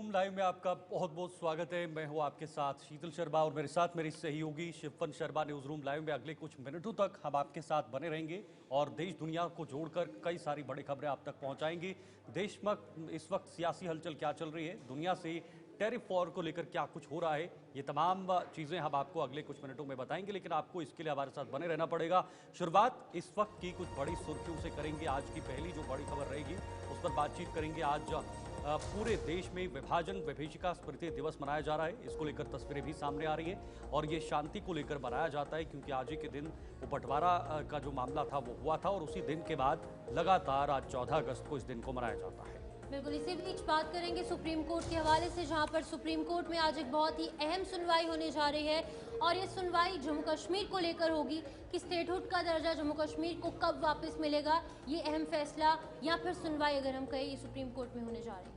Newsroom live में आपका बहुत बहुत स्वागत है। मैं हूं आपके साथ शीतल शर्मा और मेरे साथ मेरी सहयोगी शिवपन शर्मा। न्यूज़रूम लाइव में अगले कुछ मिनटों तक हम आपके साथ बने रहेंगे और देश दुनिया को जोड़कर कई सारी बड़ी खबरें आप तक पहुंचाएंगे। देश में इस वक्त सियासी हलचल क्या चल रही है, दुनिया से टैरिफ वॉर को लेकर क्या कुछ हो रहा है, ये तमाम चीज़ें हम आपको अगले कुछ मिनटों में बताएंगे, लेकिन आपको इसके लिए हमारे साथ बने रहना पड़ेगा। शुरुआत इस वक्त की कुछ बड़ी सुर्खियों से करेंगे। आज की पहली जो बड़ी खबर रहेगी उस पर बातचीत करेंगे। आज पूरे देश में विभाजन विभीषिका स्मृति दिवस मनाया जा रहा है। इसको लेकर तस्वीरें भी सामने आ रही हैं और ये शांति को लेकर मनाया जाता है क्योंकि आज ही के दिन वो बंटवारा का जो मामला था वो हुआ था और उसी दिन के बाद लगातार आज 14 अगस्त को इस दिन को मनाया जाता है। बिल्कुल, इसी बीच बात करेंगे सुप्रीम कोर्ट के हवाले से, जहां पर सुप्रीम कोर्ट में आज एक बहुत ही अहम सुनवाई होने जा रही है और ये सुनवाई जम्मू कश्मीर को लेकर होगी कि स्टेटहुड का दर्जा जम्मू कश्मीर को कब वापस मिलेगा। ये अहम फैसला या फिर सुनवाई अगर हम कहें, ये सुप्रीम कोर्ट में होने जा रही है।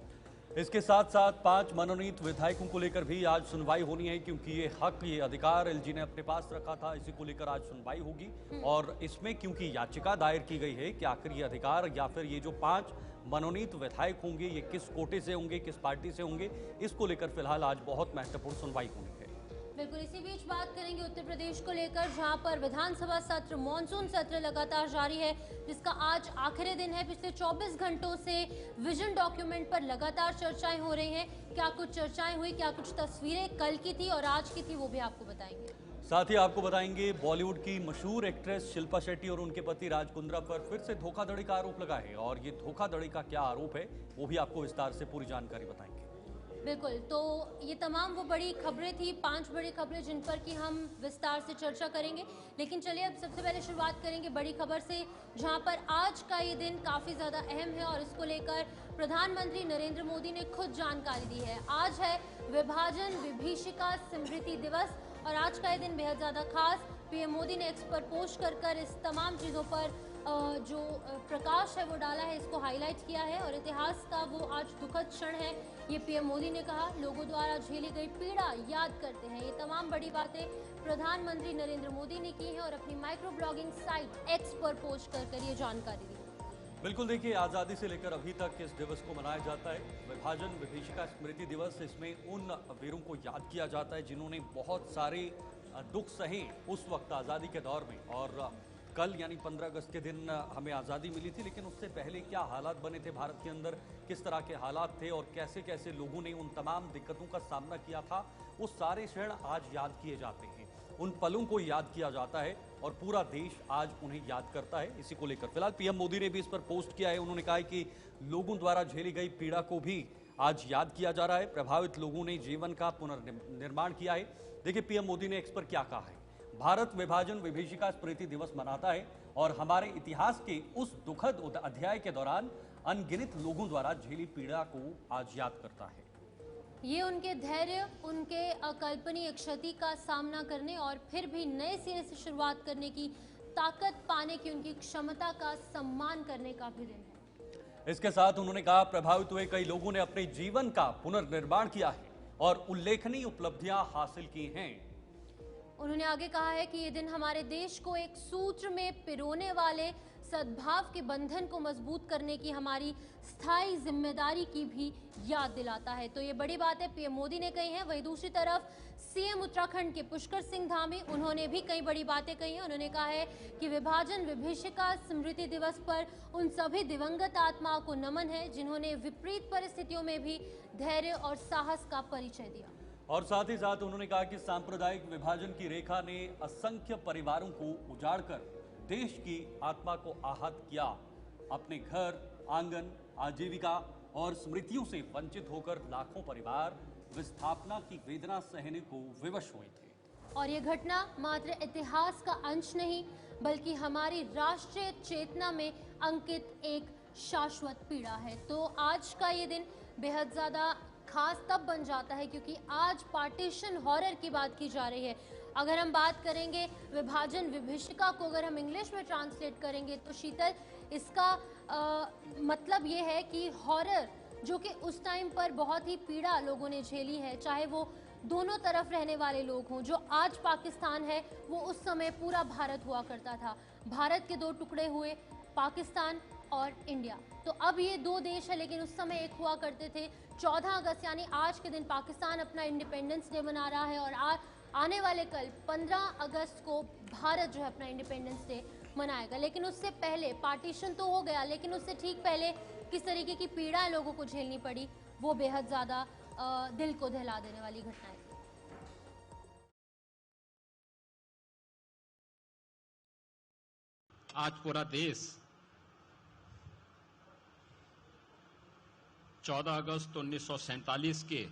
इसके साथ साथ 5 मनोनीत विधायकों को लेकर भी आज सुनवाई होनी है क्योंकि ये हक, ये अधिकार एलजी ने अपने पास रखा था। इसी को लेकर आज सुनवाई होगी और इसमें क्योंकि याचिका दायर की गई है कि आखिर ये अधिकार या फिर ये जो 5 मनोनीत विधायक होंगे ये किस कोटे से होंगे, किस पार्टी से होंगे, इसको लेकर फिलहाल आज बहुत महत्वपूर्ण सुनवाई होनी है। बिल्कुल, इसी बीच बात करेंगे उत्तर प्रदेश को लेकर, जहां पर विधानसभा सत्र, मानसून सत्र लगातार जारी है, जिसका आज आखिरी दिन है। पिछले 24 घंटों से विजन डॉक्यूमेंट पर लगातार चर्चाएं हो रही हैं। क्या कुछ चर्चाएं हुई, क्या कुछ तस्वीरें कल की थी और आज की थी, वो भी आपको बताएंगे। साथ ही आपको बताएंगे बॉलीवुड की मशहूर एक्ट्रेस शिल्पा शेट्टी और उनके पति राज कुंद्रा पर फिर से धोखाधड़ी का आरोप लगा है और ये धोखाधड़ी का क्या आरोप है वो भी आपको विस्तार से पूरी जानकारी बताएंगे। बिल्कुल, तो ये तमाम वो बड़ी खबरें थी, 5 बड़ी खबरें जिन पर कि हम विस्तार से चर्चा करेंगे। लेकिन चलिए अब सबसे पहले शुरुआत करेंगे बड़ी खबर से, जहां पर आज का ये दिन काफ़ी ज़्यादा अहम है और इसको लेकर प्रधानमंत्री नरेंद्र मोदी ने खुद जानकारी दी है। आज है विभाजन विभीषिका स्मृति दिवस और आज का ये दिन बेहद ज़्यादा खास। पीएम मोदी ने एक्स पर पोस्ट कर इस तमाम चीज़ों पर जो प्रकाश है वो डाला है, इसको हाईलाइट किया है और इतिहास का वो आज दुखद क्षण है, ये पीएम मोदी ने कहा। लोगों द्वारा झेली गई पीड़ा याद करते हैं। ये तमाम बड़ी बातें प्रधानमंत्री नरेंद्र मोदी ने की हैं और अपनी माइक्रो ब्लॉगिंग साइट एक्स पर पोस्ट कर ये जानकारी दी। बिल्कुल, देखिए आज़ादी से लेकर अभी तक इस दिवस को मनाया जाता है, विभाजन विभीषिका स्मृति दिवस। इसमें उन वीरों को याद किया जाता है जिन्होंने बहुत सारे दुख सहे उस वक्त आज़ादी के दौर में। और कल यानी 15 अगस्त के दिन हमें आज़ादी मिली थी, लेकिन उससे पहले क्या हालात बने थे भारत के अंदर, किस तरह के हालात थे और कैसे कैसे लोगों ने उन तमाम दिक्कतों का सामना किया था, वो सारे क्षण आज याद किए जाते हैं। उन पलों को याद किया जाता है और पूरा देश आज उन्हें याद करता है। इसी को लेकर फिलहाल पीएम मोदी ने भी इस पर पोस्ट किया है। उन्होंने कहा है कि लोगों द्वारा झेली गई पीड़ा को भी आज याद किया जा रहा है। प्रभावित लोगों ने जीवन का पुनर्निर्माण किया है। देखिए पीएम मोदी ने एक्स पर क्या कहा है। भारत विभाजन विभीषिका स्मृति दिवस मनाता है और हमारे इतिहास के उस दुखद अध्याय के दौरान अनगिनत लोगों द्वारा झेली पीड़ा को आज याद करता है। ये उनके धैर्य, उनके अकल्पनीय क्षति का सामना करने और फिर भी नए सिरे से शुरुआत करने की ताकत पाने की उनकी क्षमता का सम्मान करने का भी दिन है। इसके साथ उन्होंने कहा प्रभावित हुए कई लोगों ने अपने जीवन का पुनर्निर्माण किया है और उल्लेखनीय उपलब्धियां हासिल की हैं। उन्होंने आगे कहा है कि ये दिन हमारे देश को एक सूत्र में पिरोने वाले सद्भाव के बंधन को मजबूत करने की हमारी स्थायी जिम्मेदारी की भी याद दिलाता है। तो ये बड़ी बात है पीएम मोदी ने कही है। वहीं दूसरी तरफ सीएम उत्तराखंड के पुष्कर सिंह धामी, उन्होंने भी कई बड़ी बातें कही हैं। उन्होंने कहा है कि विभाजन विभीषिका स्मृति दिवस पर उन सभी दिवंगत आत्माओं को नमन है जिन्होंने विपरीत परिस्थितियों में भी धैर्य और साहस का परिचय दिया। और साथ ही साथ उन्होंने कहा कि सांप्रदायिक विभाजन की रेखा ने असंख्य परिवारों को उजाड़कर देश की आत्मा को आहत किया। अपने घर, आंगन, आजीविका और स्मृतियों से वंचित होकर लाखों परिवार विस्थापना की वेदना सहने को विवश हुए थे। और ये घटना मात्र इतिहास का अंश नहीं बल्कि हमारी राष्ट्रीय चेतना में अंकित एक शाश्वत पीड़ा है। तो आज का ये दिन बेहद ज़्यादा खास तब बन जाता है क्योंकि आज पार्टीशन हॉरर की बात की जा रही है। अगर हम बात करेंगे विभाजन विभीषिका को, अगर हम इंग्लिश में ट्रांसलेट करेंगे तो शीतल, इसका मतलब ये है कि हॉरर जो कि उस टाइम पर बहुत ही पीड़ा लोगों ने झेली है, चाहे वो दोनों तरफ रहने वाले लोग हों। जो आज पाकिस्तान है वो उस समय पूरा भारत हुआ करता था। भारत के 2 टुकड़े हुए, पाकिस्तान और इंडिया। तो अब ये 2 देश है लेकिन उस समय एक हुआ करते थे। 14 अगस्त यानी आज के दिन पाकिस्तान अपना इंडिपेंडेंस डे मना रहा है और आने वाले कल 15 अगस्त को भारत जो है अपना इंडिपेंडेंस डे मनाएगा। लेकिन उससे पहले पार्टीशन तो हो गया, लेकिन उससे ठीक पहले किस तरीके की पीड़ाएं लोगों को झेलनी पड़ी, वो बेहद ज़्यादा दिल को दहला देने वाली घटनाएं थी। आज पूरा देश 14 अगस्त 1947 के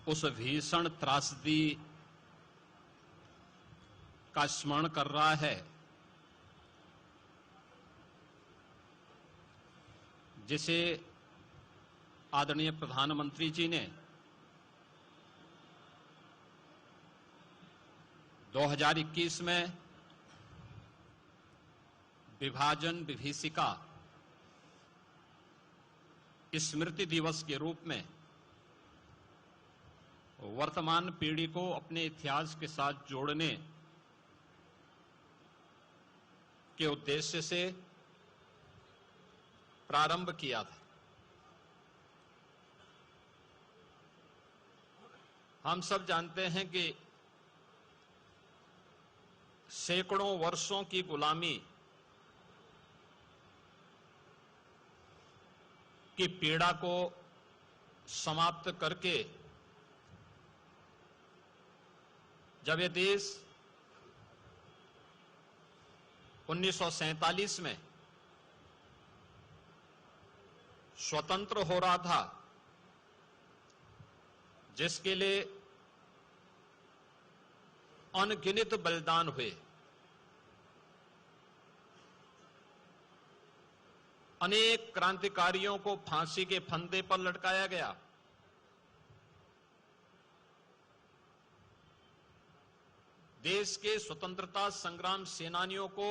उस भीषण त्रासदी का स्मरण कर रहा है जिसे आदरणीय प्रधानमंत्री जी ने 2021 में विभाजन विभीषिका स्मृति दिवस के रूप में वर्तमान पीढ़ी को अपने इतिहास के साथ जोड़ने के उद्देश्य से प्रारंभ किया था। हम सब जानते हैं कि सैकड़ों वर्षों की गुलामी की पीड़ा को समाप्त करके जब ये देश 1947 में स्वतंत्र हो रहा था, जिसके लिए अनगिनत बलिदान हुए, अनेक क्रांतिकारियों को फांसी के फंदे पर लटकाया गया, देश के स्वतंत्रता संग्राम सेनानियों को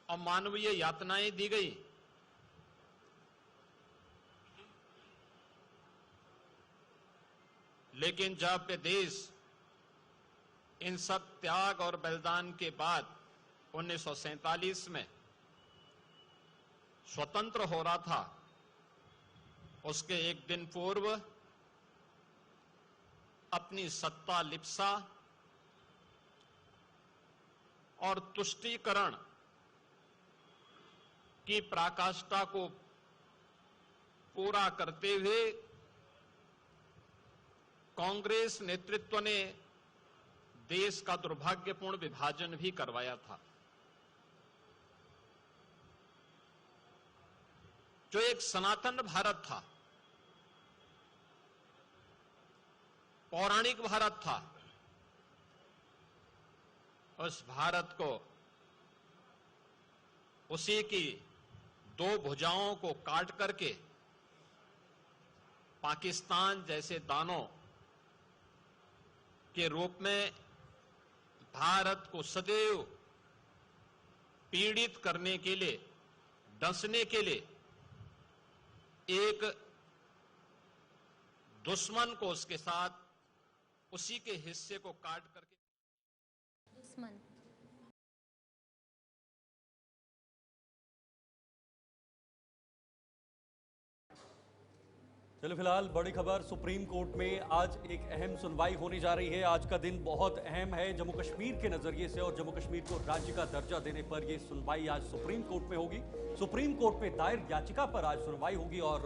अमानवीय यातनाएं दी गई, लेकिन जब ये देश इन सब त्याग और बलिदान के बाद 1947 में स्वतंत्र हो रहा था, उसके एक दिन पूर्व अपनी सत्ता लिप्सा और तुष्टीकरण की पराकाष्ठा को पूरा करते हुए कांग्रेस नेतृत्व ने देश का दुर्भाग्यपूर्ण विभाजन भी करवाया था। जो एक सनातन भारत था, पौराणिक भारत था, उस भारत को उसी की दो भुजाओं को काट करके पाकिस्तान जैसे दानों के रूप में भारत को सदैव पीड़ित करने के लिए, डसने के लिए एक दुश्मन को उसके साथ उसी के हिस्से को काट करके दुश्मन चलो फिलहाल बड़ी खबर, सुप्रीम कोर्ट में आज एक अहम सुनवाई होने जा रही है। आज का दिन बहुत अहम है जम्मू कश्मीर के नजरिए से और जम्मू कश्मीर को राज्य का दर्जा देने पर यह सुनवाई आज सुप्रीम कोर्ट में होगी। सुप्रीम कोर्ट में दायर याचिका पर आज सुनवाई होगी और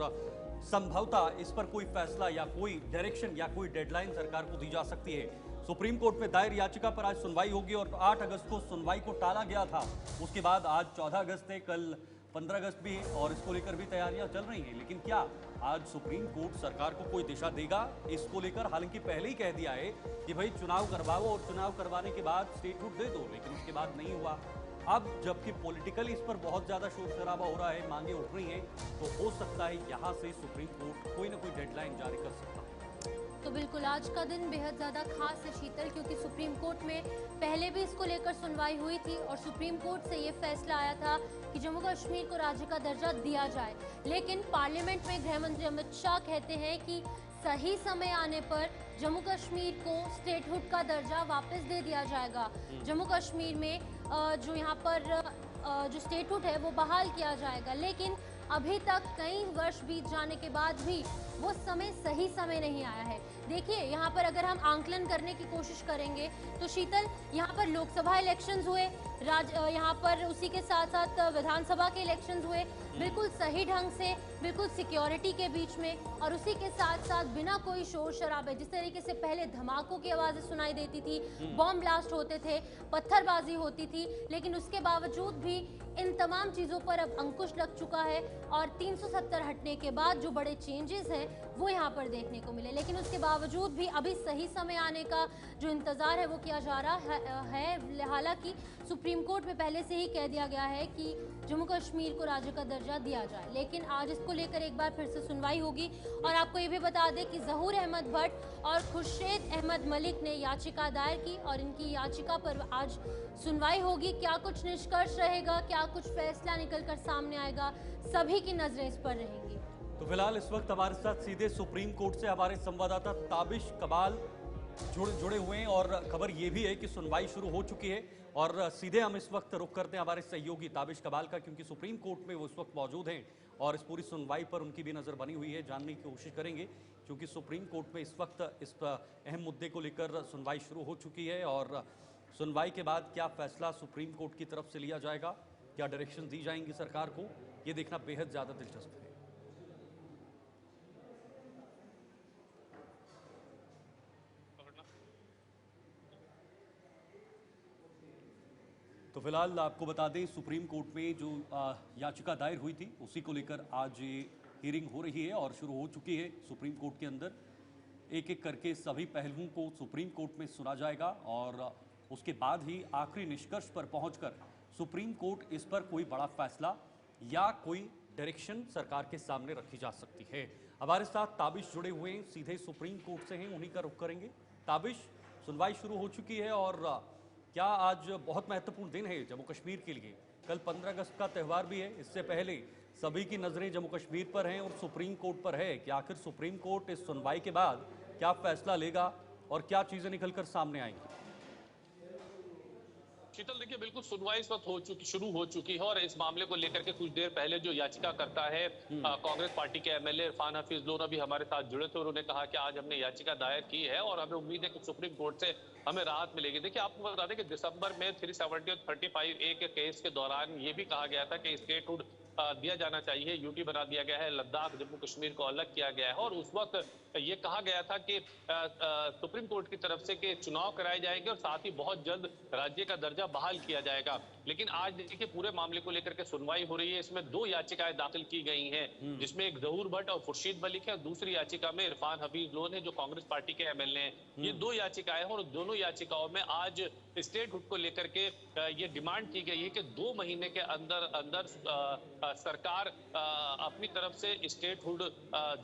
संभवतः इस पर कोई फैसला या कोई डायरेक्शन या कोई डेडलाइन सरकार को दी जा सकती है। सुप्रीम कोर्ट में दायर याचिका पर आज सुनवाई होगी और 8 अगस्त को सुनवाई को टाला गया था। उसके बाद आज 14 अगस्त है, कल 15 अगस्त भी है और इसको लेकर भी तैयारियां चल रही हैं। लेकिन क्या आज सुप्रीम कोर्ट सरकार को कोई दिशा देगा इसको लेकर? हालांकि पहले ही कह दिया है कि भाई चुनाव करवाओ और चुनाव करवाने के बाद स्टेटहुड दे दो, लेकिन उसके बाद नहीं हुआ। अब जबकि पॉलिटिकली इस पर बहुत ज्यादा शोर शराबा हो रहा है, मांगे उठ रही हैं, तो हो सकता है यहां से सुप्रीम कोर्ट कोई ना कोई डेडलाइन जारी कर सकता है। तो बिल्कुल आज का दिन बेहद ज़्यादा खास है शीतल, क्योंकि सुप्रीम कोर्ट में पहले भी इसको लेकर सुनवाई हुई थी और सुप्रीम कोर्ट से ये फैसला आया था कि जम्मू कश्मीर को राज्य का दर्जा दिया जाए। लेकिन पार्लियामेंट में गृह मंत्री अमित शाह कहते हैं कि सही समय आने पर जम्मू कश्मीर को स्टेटहुड का दर्जा वापस दे दिया जाएगा। जम्मू कश्मीर में जो यहाँ पर जो स्टेटहुड है वो बहाल किया जाएगा। लेकिन अभी तक कई वर्ष बीत जाने के बाद भी वो सही समय नहीं आया है। देखिए, यहाँ पर अगर हम आंकलन करने की कोशिश करेंगे तो शीतल, यहाँ पर लोकसभा इलेक्शंस हुए, यहाँ पर उसी के साथ साथ विधानसभा के इलेक्शंस हुए, बिल्कुल सही ढंग से, बिल्कुल सिक्योरिटी के बीच में, और उसी के साथ साथ बिना कोई शोर शराबे। जिस तरीके से पहले धमाकों की आवाजें सुनाई देती थी, बॉम्ब ब्लास्ट होते थे, पत्थरबाजी होती थी, लेकिन उसके बावजूद भी इन तमाम चीज़ों पर अब अंकुश लग चुका है और 370 हटने के बाद जो बड़े चेंजेस हैं वो यहाँ पर देखने को मिले। लेकिन उसके बावजूद भी अभी सही समय आने का जो इंतज़ार है वो किया जा रहा है। हालांकि सुप्रीम कोर्ट में पहले से ही कह दिया गया है कि जम्मू कश्मीर को राज्य का दर्जा दिया जाए, लेकिन आज इसको लेकर एक बार फिर से सुनवाई होगी। और आपको ये भी बता दें कि ज़हूर अहमद भट्ट और खुर्शीद अहमद मलिक ने याचिका दायर की और इनकी याचिका पर आज सुनवाई होगी। क्या कुछ निष्कर्ष रहेगा, क्या कुछ फैसला निकलकर सामने आएगा, सभी की नजरें इस पर रहेंगी। तो फिलहाल इस वक्त हमारे साथ सीधे सुप्रीम कोर्ट से हमारे संवाददाता ताबिश कमाल जुड़े हुए हैं और खबर ये भी है कि सुनवाई शुरू हो चुकी है और सीधे हम इस वक्त रुख करते हैं हमारे सहयोगी ताबिश कमाल का, क्योंकि सुप्रीम कोर्ट में वो इस वक्त मौजूद हैं और इस पूरी सुनवाई पर उनकी भी नज़र बनी हुई है। जानने की कोशिश करेंगे क्योंकि सुप्रीम कोर्ट में इस वक्त इस अहम मुद्दे को लेकर सुनवाई शुरू हो चुकी है और सुनवाई के बाद क्या फैसला सुप्रीम कोर्ट की तरफ से लिया जाएगा, क्या डायरेक्शन दी जाएंगी सरकार को, ये देखना बेहद ज़्यादा दिलचस्प है। तो फिलहाल आपको बता दें सुप्रीम कोर्ट में जो याचिका दायर हुई थी उसी को लेकर आज हियरिंग हो रही है और शुरू हो चुकी है। सुप्रीम कोर्ट के अंदर एक एक करके सभी पहलुओं को सुप्रीम कोर्ट में सुना जाएगा और उसके बाद ही आखिरी निष्कर्ष पर पहुंचकर सुप्रीम कोर्ट इस पर कोई बड़ा फैसला या कोई डायरेक्शन सरकार के सामने रखी जा सकती है। हमारे साथ ताबिश जुड़े हुए हैं, सीधे सुप्रीम कोर्ट से हैं, उन्हीं का रुख करेंगे। ताबिश, सुनवाई शुरू हो चुकी है और क्या आज बहुत महत्वपूर्ण दिन है जम्मू कश्मीर के लिए? कल 15 अगस्त का त्यौहार भी है, इससे पहले सभी की नज़रें जम्मू कश्मीर पर हैं और सुप्रीम कोर्ट पर है कि आखिर सुप्रीम कोर्ट इस सुनवाई के बाद क्या फैसला लेगा और क्या चीज़ें निकलकर सामने आएंगी। शीतल, देखिए, बिल्कुल सुनवाई इस वक्त शुरू हो चुकी है और इस मामले को लेकर के कुछ देर पहले जो याचिका करता है कांग्रेस पार्टी के एमएलए इरफान हफीज लोन अभी हमारे साथ जुड़े थे और उन्होंने कहा कि आज हमने याचिका दायर की है और हमें उम्मीद है कि सुप्रीम कोर्ट से हमें राहत मिलेगी। देखिए, आपको बता दें कि दिसंबर में 370 और 35A के केस के दौरान ये भी कहा गया था कि स्टेटहुड दिया जाना चाहिए, यूटी बना दिया गया है, लद्दाख जम्मू कश्मीर को अलग किया गया है और उस वक्त ये कहा गया था कि सुप्रीम कोर्ट की तरफ से कि चुनाव कराए जाएंगे और साथ ही बहुत जल्द राज्य का दर्जा बहाल किया जाएगा। लेकिन आज देखिए पूरे मामले को लेकर के सुनवाई हो रही है। इसमें 2 याचिकाएं दाखिल की गई हैं जिसमें एक ज़हूर भट्ट और खुर्शीद मलिक है और दूसरी याचिका में इरफान हफीज लोन है जो कांग्रेस पार्टी के एमएलए हैं। ये 2 याचिकाएं हैं और दोनों याचिकाओं में आज स्टेटहुड को लेकर के ये डिमांड की गई है कि 2 महीने के अंदर सरकार अपनी तरफ से स्टेटहुड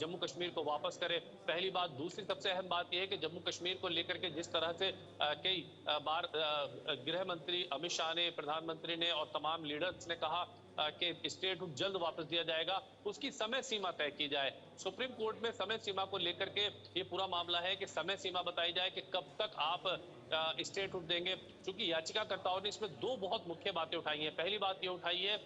जम्मू कश्मीर को वापस करे। पहली बात। दूसरी सबसे अहम बात यह है कि जम्मू कश्मीर को लेकर के जिस तरह से कई बार गृह मंत्री अमित शाह ने, प्रधानमंत्री ने और तमाम लीडर्स ने कहा कि स्टेटहुड जल्द वापस दिया जाएगा, उसकी समय सीमा तय की जाए। सुप्रीम कोर्ट में समय सीमा को लेकर के ये पूरा मामला है कि समय सीमा बताई जाए कि कब तक आप स्टेटहुड देंगे। क्योंकि याचिकाकर्ताओं ने इसमें 2 बहुत मुख्य बातें उठाई हैं। पहली बात ये उठाई है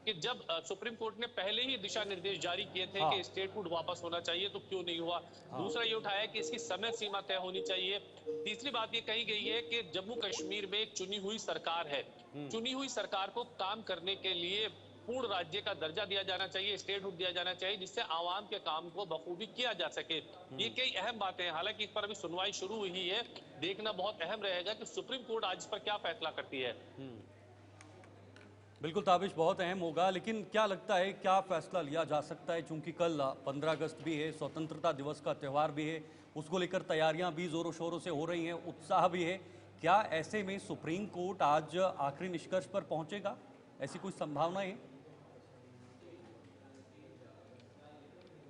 कि जब सुप्रीम कोर्ट ने पहले ही दिशा निर्देश जारी किए थे कि स्टेटहुड वापस होना चाहिए तो क्यों नहीं हुआ। दूसरा ये उठाया कि इसकी समय सीमा तय होनी चाहिए। तीसरी बात ये कही गई है कि जम्मू कश्मीर में एक चुनी हुई सरकार है, चुनी हुई सरकार को काम करने के लिए पूर्ण राज्य का दर्जा दिया जाना चाहिए, स्टेटहुड दिया जाना चाहिए जिससे आवाम के काम को बखूबी किया जा सके। ये कई अहम बातें हैं। हालांकि इस पर अभी सुनवाई शुरू हुई है, देखना बहुत अहम रहेगा कि सुप्रीम कोर्ट आज इस पर क्या फैसला करती है। बिल्कुल ताबिश, बहुत अहम होगा, लेकिन क्या लगता है क्या फैसला लिया जा सकता है? चूंकि कल 15 अगस्त भी है, स्वतंत्रता दिवस का त्यौहार भी है, उसको लेकर तैयारियां भी जोरों शोरों से हो रही हैं, उत्साह भी है। क्या ऐसे में सुप्रीम कोर्ट आज आखिरी निष्कर्ष पर पहुंचेगा, ऐसी कोई संभावना है?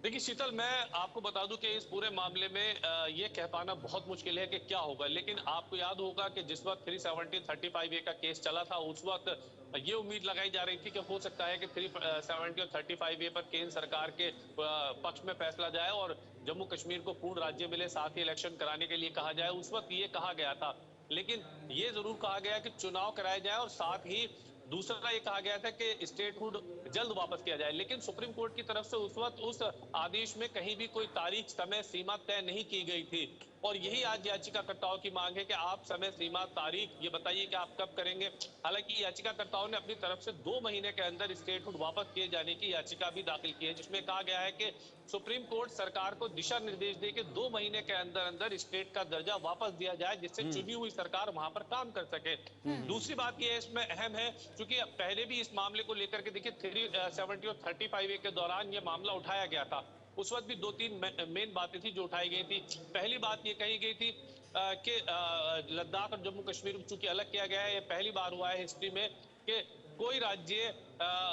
देखिए शीतल, मैं आपको बता दूं कि इस पूरे मामले में ये कह पाना बहुत मुश्किल है कि क्या होगा। लेकिन आपको याद होगा कि जिस वक्त 370 35A का केस चला था उस वक्त ये उम्मीद लगाई जा रही थी कि हो सकता है कि 370 और 35A पर केंद्र सरकार के पक्ष में फैसला जाए और जम्मू कश्मीर को पूर्ण राज्य मिले, साथ ही इलेक्शन कराने के लिए कहा जाए। उस वक्त ये कहा गया था, लेकिन ये जरूर कहा गया कि चुनाव कराए जाए और साथ ही दूसरा ये कहा गया था कि स्टेटहुड जल्द वापस किया जाए, लेकिन सुप्रीम कोर्ट की तरफ से उस वक्त उस आदेश में कहीं भी कोई तारीख समय सीमा तय नहीं की गई थी। और यही आज याचिकाकर्ताओं की मांग है कि आप समय सीमा तारीख ये बताइए कि आप कब करेंगे। हालांकि याचिकाकर्ताओं ने अपनी तरफ से 2 महीने के अंदर स्टेटहुड वापस किए जाने की याचिका भी दाखिल की है, जिसमें कहा गया है कि सुप्रीम कोर्ट सरकार को दिशा निर्देश दे के 2 महीने के अंदर अंदर स्टेट का दर्जा वापस दिया जाए, जिससे चुनी हुई सरकार वहां पर काम कर सके। दूसरी बात यह इसमें अहम है, क्योंकि पहले भी इस मामले को लेकर के देखिए 370 और 35A के दौरान यह मामला उठाया गया था। उस वक्त भी 2-3 मेन बातें थी जो उठाई गई थी। पहली बात ये कही गई थी कि लद्दाख और जम्मू कश्मीर चूंकि अलग किया गया है, ये पहली बार हुआ है हिस्ट्री में कि कोई राज्य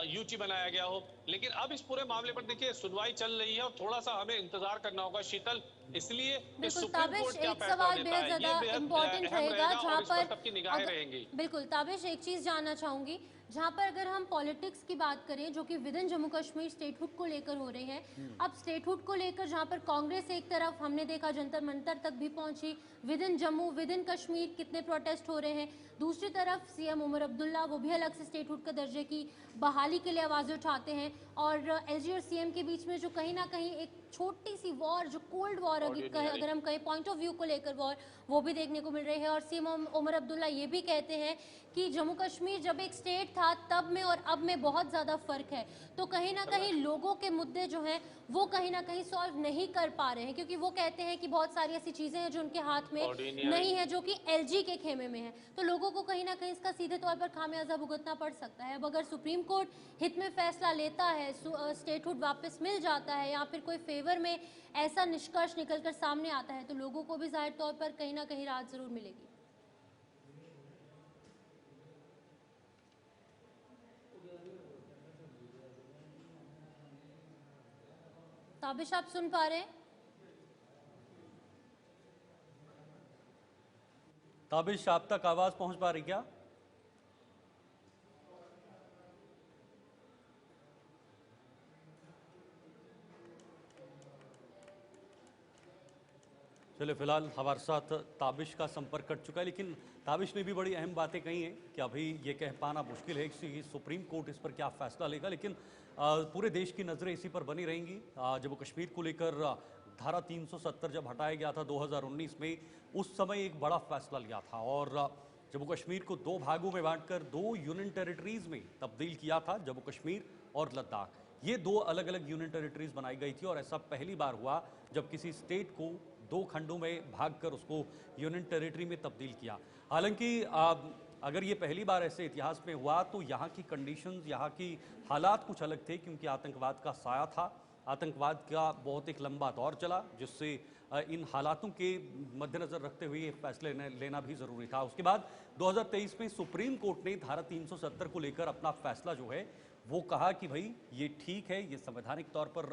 यूटी बनाया गया हो। लेकिन अब इस पूरे मामले पर देखिए सुनवाई चल रही है और थोड़ा सा हमें इंतजार करना होगा शीतल, इसलिए ताबिश एक सवाल बेहद ज्यादा इम्पोर्टेंट रहेगा जहाँ पर सबकी निगाहें रहेंगी। बिल्कुल ताबिश, एक चीज जानना चाहूंगी, जहाँ पर अगर हम पॉलिटिक्स की बात करें जो कि with in Jammu Kashmir statehood को लेकर हो रहे हैं, अब स्टेटहुड को लेकर जहाँ पर कांग्रेस एक तरफ हमने देखा जंतर मंतर तक भी पहुंची, with in Jammu with in Kashmir कितने प्रोटेस्ट हो रहे हैं, दूसरी तरफ सीएम उमर अब्दुल्ला वो भी अलग से स्टेटहुड का दर्जे की बहाली के लिए आवाजें उठाते हैं, और एलजी और सीएम के बीच में जो कहीं ना कहीं एक छोटी सी वॉर, जो कोल्ड वॉर अगर हम कहें पॉइंट ऑफ व्यू को लेकर वॉर, वो भी देखने को मिल रही है। और सीएम उमर अब्दुल्ला ये भी कहते हैं कि जम्मू कश्मीर जब एक स्टेट था तब में और अब में बहुत ज़्यादा फ़र्क है, तो कहीं ना कहीं लोगों के मुद्दे जो हैं वो कहीं ना कहीं सॉल्व नहीं कर पा रहे हैं, क्योंकि वो कहते हैं कि बहुत सारी ऐसी चीज़ें हैं जो उनके हाथ में नहीं है, जो कि एलजी के खेमे में है। तो लोगों को कहीं ना कहीं इसका सीधे तौर पर खामियाजा भुगतना पड़ सकता है। अब अगर सुप्रीम कोर्ट हित में फैसला लेता है, स्टेटहुड वापस मिल जाता है या फिर कोई फेवर में ऐसा निष्कर्ष निकलकर सामने आता है, तो लोगों को भी जाहिर तौर पर कहीं ना कहीं राहत जरूर मिलेगी। ताबिश, आप सुन पा रहे हैं? ताबिश, आप तक आवाज पहुंच पा रही क्या? चलिए, फिलहाल हमारे साथ ताबिश का संपर्क कर चुका है, लेकिन ताबिश ने भी बड़ी अहम बातें कही हैं कि अभी ये कह पाना मुश्किल है कि सुप्रीम कोर्ट इस पर क्या फैसला लेगा, लेकिन पूरे देश की नज़रें इसी पर बनी रहेंगी। जम्मू कश्मीर को लेकर धारा 370 जब हटाया गया था 2019 में, उस समय एक बड़ा फैसला लिया था और जम्मू कश्मीर को 2 भागों में बांटकर 2 यूनियन टेरिटरीज में तब्दील किया था, जम्मू कश्मीर और लद्दाख। ये 2 अलग अलग यूनियन टेरिटरीज बनाई गई थी और ऐसा पहली बार हुआ जब किसी स्टेट को 2 खंडों में भागकर उसको यूनियन टेरिटरी में तब्दील किया। हालांकि अगर ये पहली बार ऐसे इतिहास में हुआ तो यहाँ की कंडीशंस, यहाँ की हालात कुछ अलग थे, क्योंकि आतंकवाद का साया था, आतंकवाद का बहुत एक लंबा दौर चला, जिससे इन हालातों के मद्देनज़र रखते हुए ये फैसले लेना भी ज़रूरी था। उसके बाद 2023 में सुप्रीम कोर्ट ने धारा 370 को लेकर अपना फैसला जो है वो कहा कि भाई ये ठीक है, ये संवैधानिक तौर पर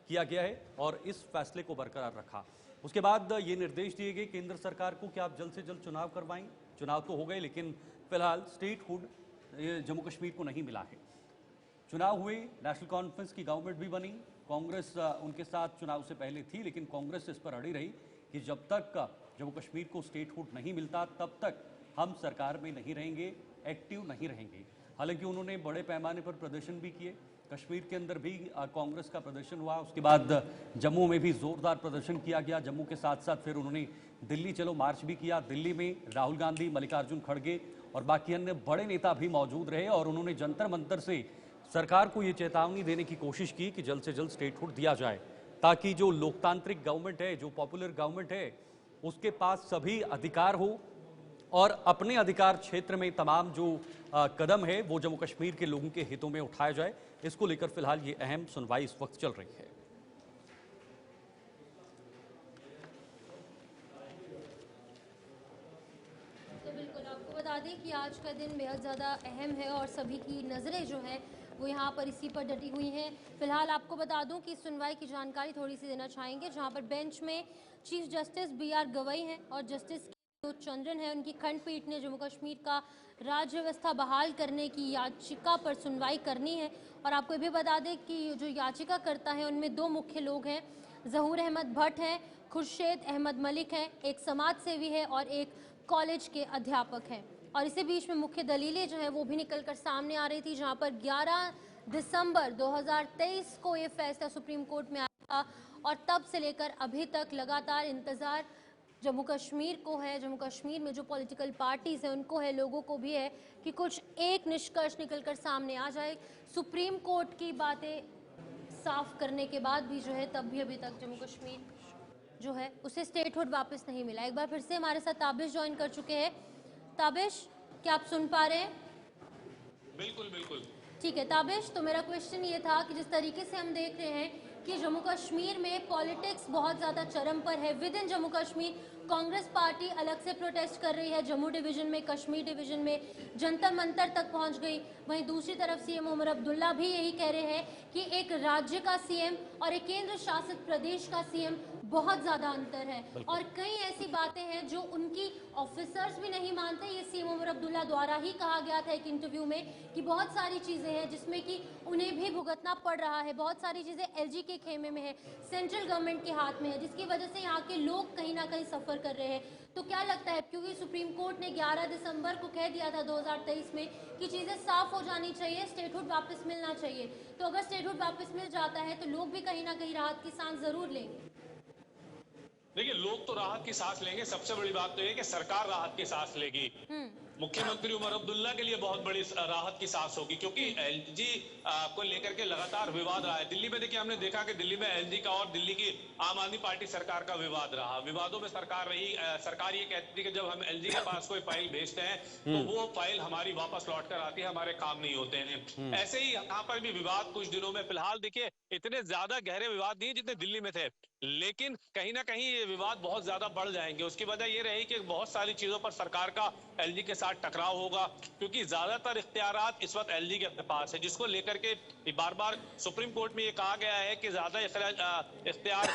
किया गया है और इस फैसले को बरकरार रखा। उसके बाद ये निर्देश दिए गए केंद्र सरकार को कि आप जल्द से जल्द चुनाव करवाएं। चुनाव तो हो गए, लेकिन फिलहाल स्टेटहुड जम्मू कश्मीर को नहीं मिला है। चुनाव हुए, नेशनल कॉन्फ्रेंस की गवर्नमेंट भी बनी, कांग्रेस उनके साथ चुनाव से पहले थी, लेकिन कांग्रेस इस पर अड़ी रही कि जब तक जम्मू कश्मीर को स्टेटहुड नहीं मिलता तब तक हम सरकार में नहीं रहेंगे, एक्टिव नहीं रहेंगे। हालांकि उन्होंने बड़े पैमाने पर प्रदर्शन भी किए, कश्मीर के अंदर भी कांग्रेस का प्रदर्शन हुआ, उसके बाद जम्मू में भी जोरदार प्रदर्शन किया गया। जम्मू के साथ साथ फिर उन्होंने दिल्ली चलो मार्च भी किया। दिल्ली में राहुल गांधी, मल्लिकार्जुन खड़गे और बाकी अन्य बड़े नेता भी मौजूद रहे और उन्होंने जंतर मंतर से सरकार को ये चेतावनी देने की कोशिश की कि जल्द से जल्द स्टेटहुड दिया जाए, ताकि जो लोकतांत्रिक गवर्नमेंट है, जो पॉपुलर गवर्नमेंट है, उसके पास सभी अधिकार हो और अपने अधिकार क्षेत्र में तमाम जो कदम है वो जम्मू कश्मीर के लोगों के हितों में उठाया जाए। इसको लेकर फिलहाल ये अहम सुनवाई इस वक्त चल रही है। तो बिल्कुल आपको बता दें कि आज का दिन बेहद ज़्यादा अहम है और सभी की नज़रें जो है वो यहाँ पर इसी पर डटी हुई हैं। फिलहाल आपको बता दूं कि सुनवाई की जानकारी थोड़ी सी देना चाहेंगे, जहाँ पर बेंच में चीफ जस्टिस BR गवई हैं और जस्टिस चंद्रन है। उनकी खंडपीठ ने जम्मू कश्मीर का राज्य व्यवस्था बहाल करने की याचिका पर सुनवाई करनी है। और आपको ये भी बता दें कि जो याचिका करता है उनमें 2 मुख्य लोग हैं, जहूर अहमद भट्ट हैं, खुर्शेद अहमद मलिक हैं, एक समाज सेवी है और एक कॉलेज के अध्यापक हैं। और इसी बीच में मुख्य दलीलें जो है वो भी निकलकर सामने आ रही थी, जहां पर 11 दिसंबर 2023 को ये फैसला सुप्रीम कोर्ट में आया था और तब से लेकर अभी तक लगातार इंतजार जम्मू कश्मीर को है, जम्मू कश्मीर में जो पॉलिटिकल पार्टीज हैं उनको है, लोगों को भी है कि कुछ एक निष्कर्ष निकलकर सामने आ जाए। सुप्रीम कोर्ट की बातें साफ करने के बाद भी जो है तब भी अभी तक जम्मू कश्मीर जो है उसे स्टेटहुड वापस नहीं मिला। एक बार फिर से हमारे साथ ताबिश ज्वाइन कर चुके हैं। ताबिश, क्या आप सुन पा रहे हैं? बिल्कुल बिल्कुल ठीक है ताबिश, तो मेरा क्वेश्चन ये था कि जिस तरीके से हम देख रहे हैं कि जम्मू कश्मीर में पॉलिटिक्स बहुत ज़्यादा चरम पर है, with in Jammu Kashmir Congress party अलग से प्रोटेस्ट कर रही है, जम्मू डिवीजन में, कश्मीर डिवीजन में जंतर मंतर तक पहुंच गई। वहीं दूसरी तरफ सीएम उमर अब्दुल्ला भी यही कह रहे हैं कि एक राज्य का सीएम और एक केंद्र शासित प्रदेश का सीएम बहुत ज़्यादा अंतर है और कई ऐसी बातें हैं जो उनकी ऑफिसर्स भी नहीं मानते। ये सीएम उमर अब्दुल्ला द्वारा ही कहा गया था एक इंटरव्यू में कि बहुत सारी चीज़ें हैं जिसमें कि उन्हें भी भुगतना पड़ रहा है, बहुत सारी चीज़ें एलजी के खेमे में है, सेंट्रल गवर्नमेंट के हाथ में है, जिसकी वजह से यहाँ के लोग कहीं ना कहीं सफ़र कर रहे हैं। तो क्या लगता है, क्योंकि सुप्रीम कोर्ट ने 11 दिसंबर को कह दिया था 2023 में कि चीज़ें साफ हो जानी चाहिए, स्टेटहुड वापस मिलना चाहिए, तो अगर स्टेटहुड वापस मिल जाता है तो लोग भी कहीं ना कहीं राहत की सांस जरूर लेंगे। देखिए, लोग तो राहत की सांस लेंगे, सबसे बड़ी बात तो ये कि सरकार राहत की सांस लेगी। मुख्यमंत्री उमर अब्दुल्ला के लिए बहुत बड़ी राहत की सांस होगी, क्योंकि एलजी को लेकर के लगातार विवाद रहा है। दिल्ली में देखिए, हमने देखा कि दिल्ली में एलजी का और दिल्ली की आम आदमी पार्टी सरकार का विवाद रहा। विवादों में सरकार रही, सरकार ये कहती थी कि जब हम एलजी के पास कोई फाइल भेजते हैं तो वो फाइल हमारी वापस लौट कर आती है, हमारे काम नहीं होते हैं। ऐसे ही यहाँ पर भी विवाद कुछ दिनों में, फिलहाल देखिए इतने ज्यादा गहरे विवाद नहीं जितने दिल्ली में थे, लेकिन कहीं ना कहीं ये विवाद बहुत ज्यादा बढ़ जाएंगे। उसकी वजह ये रही कि बहुत सारी चीजों पर सरकार का एलजी के साथ टकराव होगा, क्योंकि ज्यादातर इख्तियारात इस वक्त एलजी के पास है, जिसको लेकर के बार बार सुप्रीम कोर्ट में ये कहा गया है कि ज्यादा इख्तियार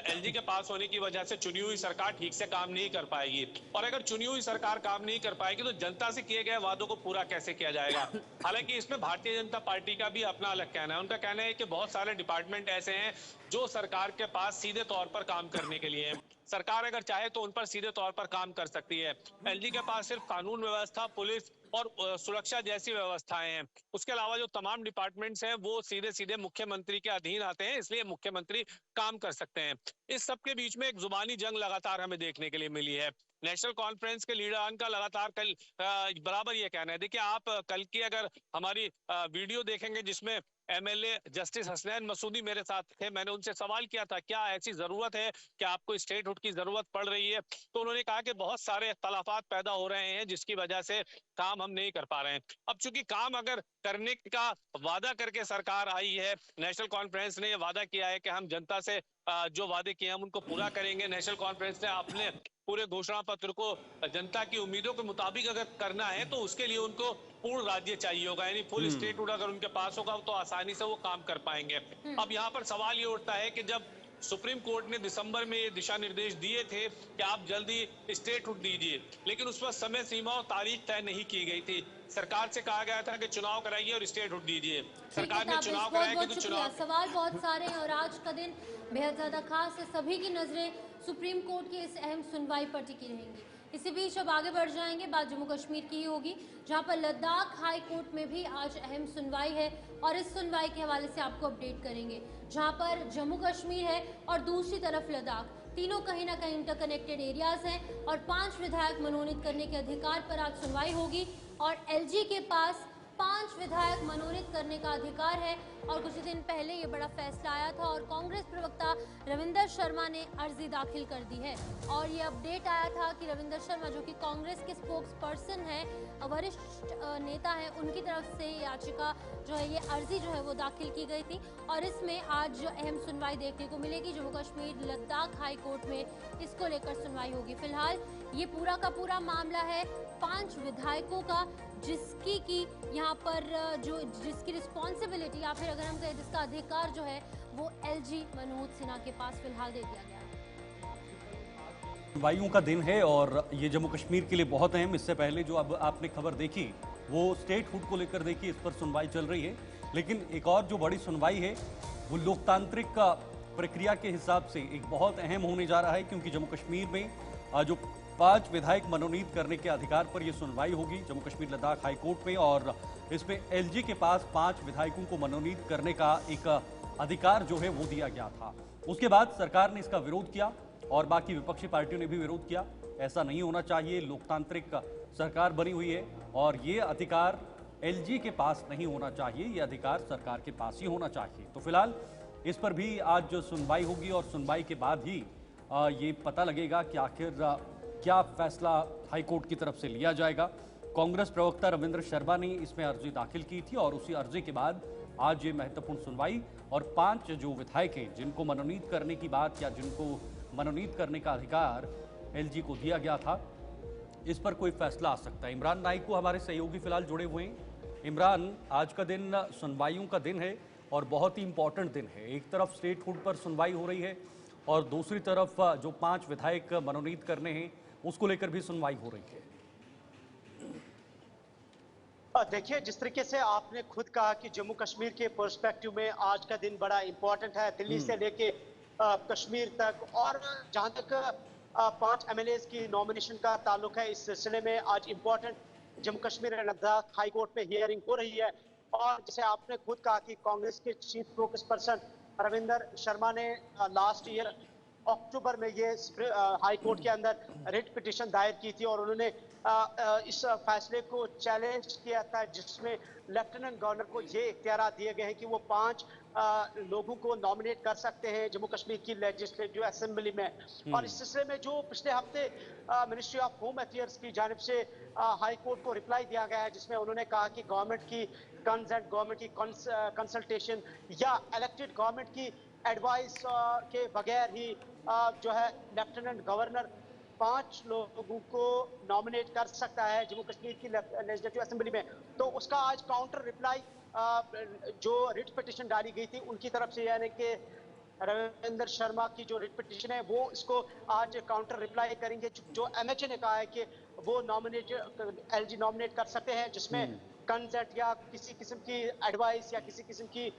एलजी के पास होने की वजह से चुनी हुई सरकार ठीक से काम नहीं कर पाएगी, और अगर चुनी हुई सरकार काम नहीं कर पाएगी तो जनता से किए गए वादों को पूरा कैसे किया जाएगा। हालांकि इसमें भारतीय जनता पार्टी का भी अपना अलग कहना है। उनका कहना है कि बहुत सारे डिपार्टमेंट ऐसे हैं जो सरकार के पास सीधे तौर पर काम करने के लिए है, सरकार अगर चाहे तो उन पर सीधे तौर पर काम कर सकती है। एलजी के पास सिर्फ कानून व्यवस्था, पुलिस और सुरक्षा जैसी व्यवस्थाएं हैं। उसके अलावा जो तमाम डिपार्टमेंट्स हैं वो सीधे सीधे मुख्यमंत्री के अधीन आते हैं, इसलिए मुख्यमंत्री काम कर सकते हैं। इस सब के बीच में एक जुबानी जंग लगातार हमें देखने के लिए मिली है। नेशनल कॉन्फ्रेंस के लीडरान का लगातार कल बराबर ये कहना है। देखिए, आप कल की अगर हमारी वीडियो देखेंगे जिसमें एमएलए जस्टिस हसनैन मसूदी मेरे साथ थे, मैंने उनसे सवाल किया था क्या ऐसी जरूरत है कि आपको स्टेटहुड की जरूरत पड़ रही है, तो उन्होंने कहा कि बहुत सारे इख्तलाफात पैदा हो रहे हैं जिसकी वजह से काम हम नहीं कर पा रहे हैं। अब चूंकि काम अगर करने का वादा करके सरकार आई है, नेशनल कॉन्फ्रेंस ने यह वादा किया है कि हम जनता से जो वादे किए हम उनको पूरा करेंगे। नेशनल कॉन्फ्रेंस ने अपने पूरे घोषणा पत्र को जनता की उम्मीदों के मुताबिक अगर करना है तो उसके लिए उनको पूर्ण राज्य चाहिए होगा, यानी फुल स्टेटहुड अगर उनके पास होगा तो आसानी से वो काम कर पाएंगे। अब यहाँ पर सवाल ये उठता है कि जब सुप्रीम कोर्ट ने दिसंबर में ये दिशा निर्देश दिए थे कि आप जल्दी स्टेटहुड दीजिए, लेकिन उस पर समय सीमा और तारीख तय नहीं की गई थी। सरकार से कहा गया था कि चुनाव कराइए और स्टेटहुड दीजिए, सरकार ने चुनाव कराया कि चुनाव। सवाल बहुत सारे हैं और आज का दिन बेहद ज्यादा खास है, सभी की नजरें सुप्रीम कोर्ट की इस अहम सुनवाई पर टिकी रहेंगी। इसी बीच अब आगे बढ़ जाएंगे, बात जम्मू कश्मीर की ही होगी, जहां पर लद्दाख हाई कोर्ट में भी आज अहम सुनवाई है और इस सुनवाई के हवाले से आपको अपडेट करेंगे, जहां पर जम्मू कश्मीर है और दूसरी तरफ लद्दाख, तीनों कहीं ना कहीं इंटरकनेक्टेड एरियाज हैं और 5 विधायक मनोनीत करने के अधिकार पर आज सुनवाई होगी और एलजी के पास 5 विधायक मनोनीत करने का अधिकार है। और कुछ दिन पहले ये बड़ा फैसला आया था और कांग्रेस प्रवक्ता रविंदर शर्मा ने अर्जी दाखिल कर दी है और ये अपडेट आया था कि रविंदर शर्मा, जो कि कांग्रेस के स्पोक्स पर्सन है, वरिष्ठ नेता है, उनकी तरफ से याचिका जो है, ये अर्जी जो है वो दाखिल की गई थी और इसमें आज जो अहम सुनवाई देखने को मिलेगी जम्मू कश्मीर लद्दाख हाई कोर्ट में, इसको लेकर सुनवाई होगी। फिलहाल ये पूरा का पूरा मामला है 5 विधायकों का, जिसकी की यहाँ पर जिसकी रिस्पॉन्सिबिलिटी या फिर अगर हम कहें जिसका अधिकार जो है वो एलजी मनोज सिन्हा के पास फिलहाल दे दिया गया है। सुनवाइयों का दिन है और ये जम्मू कश्मीर के लिए बहुत अहम। इससे पहले जो अब आपने खबर देखी वो स्टेटहुड को लेकर देखी, इस पर सुनवाई चल रही है, लेकिन एक और जो बड़ी सुनवाई है वो लोकतांत्रिक प्रक्रिया के हिसाब से एक बहुत अहम होने जा रहा है, क्योंकि जम्मू कश्मीर में जो 5 विधायक मनोनीत करने के अधिकार पर यह सुनवाई होगी जम्मू कश्मीर लद्दाख हाई कोर्ट में। और इसमें एलजी के पास 5 विधायकों को मनोनीत करने का एक अधिकार जो है वो दिया गया था। उसके बाद सरकार ने इसका विरोध किया और बाकी विपक्षी पार्टियों ने भी विरोध किया। ऐसा नहीं होना चाहिए, लोकतांत्रिक सरकार बनी हुई है और ये अधिकार एलजी के पास नहीं होना चाहिए, ये अधिकार सरकार के पास ही होना चाहिए। तो फिलहाल इस पर भी आज जो सुनवाई होगी और सुनवाई के बाद ही ये पता लगेगा कि आखिर क्या फैसला हाईकोर्ट की तरफ से लिया जाएगा। कांग्रेस प्रवक्ता रविंद्र शर्मा ने इसमें अर्जी दाखिल की थी और उसी अर्जी के बाद आज ये महत्वपूर्ण सुनवाई और 5 जो विधायक हैं जिनको मनोनीत करने की बात या जिनको मनोनीत करने का अधिकार एलजी को दिया गया था, इस पर कोई फैसला आ सकता है। इमरान नाइक को हमारे सहयोगी फिलहाल जुड़े हुए हैं। इमरान, आज का दिन सुनवाइयों का दिन है और बहुत ही इंपॉर्टेंट दिन है। एक तरफ स्टेट हुड पर सुनवाई हो रही है और दूसरी तरफ जो 5 विधायक मनोनीत करने हैं उसको लेकर भी सुनवाई हो रही है। देखिए, जिस तरीके से आपने खुद कहा कि जम्मू कश्मीर के पर्सपेक्टिव में आज का दिन बड़ा इंपॉर्टेंट है, दिल्ली से लेके कश्मीर तक, और जहां तक 5 एमएलएज की नॉमिनेशन का ताल्लुक है, इस सिलसिले में आज important Jammu Kashmir and Ladakh high court में हियरिंग हो रही है। और जैसे आपने खुद कहा कि कांग्रेस के chief spokes person Ravinder Sharma ने लास्ट ईयर अक्टूबर में ये हाई कोर्ट के अंदर रिट पिटीशन दायर की थी और उन्होंने इस फैसले को चैलेंज किया था, जिसमें लेफ्टिनेंट गवर्नर को ये इख्तियार दिए गए हैं कि वो 5 लोगों को नॉमिनेट कर सकते हैं जम्मू कश्मीर की लेजिस्लेटिव असेंबली में। और इस सिलसिले में जो पिछले हफ्ते मिनिस्ट्री ऑफ होम अफेयर्स की जानिब से हाई कोर्ट को रिप्लाई दिया गया है, जिसमें उन्होंने कहा कि गवर्नमेंट की कंसल्ट, गवर्नमेंट की कंसल्टेशन या इलेक्टेड गवर्नमेंट की एडवाइस के बगैर ही जो है लेफ्टिनेंट गवर्नर 5 लोगों को नॉमिनेट कर सकता है जम्मू कश्मीर की लेजिस्लेटिव असेंबली में। तो उसका आज काउंटर रिप्लाई जो रिट पिटीशन डाली गई थी उनकी तरफ से, यानी कि रविंद्र शर्मा की जो रिट पिटीशन है वो इसको आज काउंटर रिप्लाई करेंगे। जो एमएचए ने कहा है कि वो एलजी नॉमिनेट कर सकते हैं, जिसमें कंसल्ट या किसी किस्म की एडवाइस या किसी किस्म की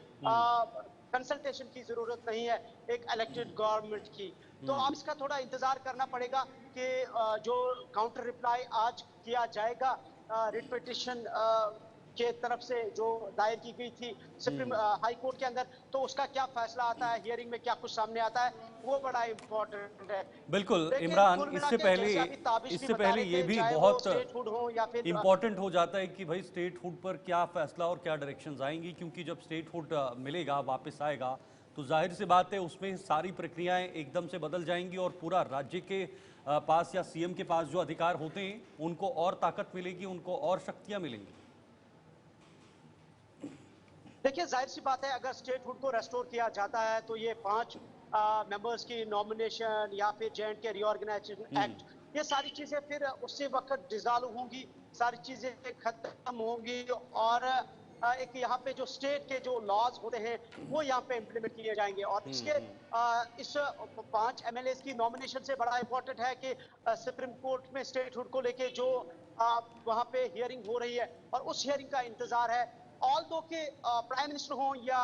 कंसल्टेशन की जरूरत नहीं है एक इलेक्टेड गवर्नमेंट की। तो अब इसका थोड़ा इंतजार करना पड़ेगा कि जो काउंटर रिप्लाई आज किया जाएगा रिट पिटीशन के तरफ से जो दायर की गई थी सुप्रीम हाई कोर्ट के अंदर, तो उसका क्या फैसला आता है, हियरिंग में क्या कुछ सामने आता है, वो बड़ा इंपॉर्टेंट है। बिल्कुल इमरान, इससे पहले ये भी बहुत इंपॉर्टेंट हो जाता है कि भाई स्टेट हुड पर क्या फैसला और क्या डायरेक्शंस आएंगी, क्योंकि जब स्टेट हुड मिलेगा, वापस आएगा, तो जाहिर सी बात है उसमें सारी प्रक्रियाएं एकदम से बदल जाएंगी और पूरा राज्य के पास या सीएम के पास जो अधिकार होते हैं उनको और ताकत मिलेगी, उनको और शक्तियां मिलेंगी। देखिए, जाहिर सी बात है अगर स्टेट हुड को रेस्टोर किया जाता है तो ये 5 मेंबर्स की नॉमिनेशन या फिर जेएंड के रीऑर्गेनाइजेशन एक्ट, ये सारी चीजें फिर उसी वक्त डिसॉल्व होंगी, सारी चीजें खत्म होंगी और एक यहाँ पे जो स्टेट के जो लॉज होते हैं वो यहाँ पे इम्प्लीमेंट किए जाएंगे। और इसके इस 5 एमएलएस की नॉमिनेशन से बड़ा इंपॉर्टेंट है कि सुप्रीम कोर्ट में स्टेट हुड को लेके जो वहाँ पे हियरिंग हो रही है और उस हियरिंग का इंतजार है। ऑल दो के प्राइम मिनिस्टर हों या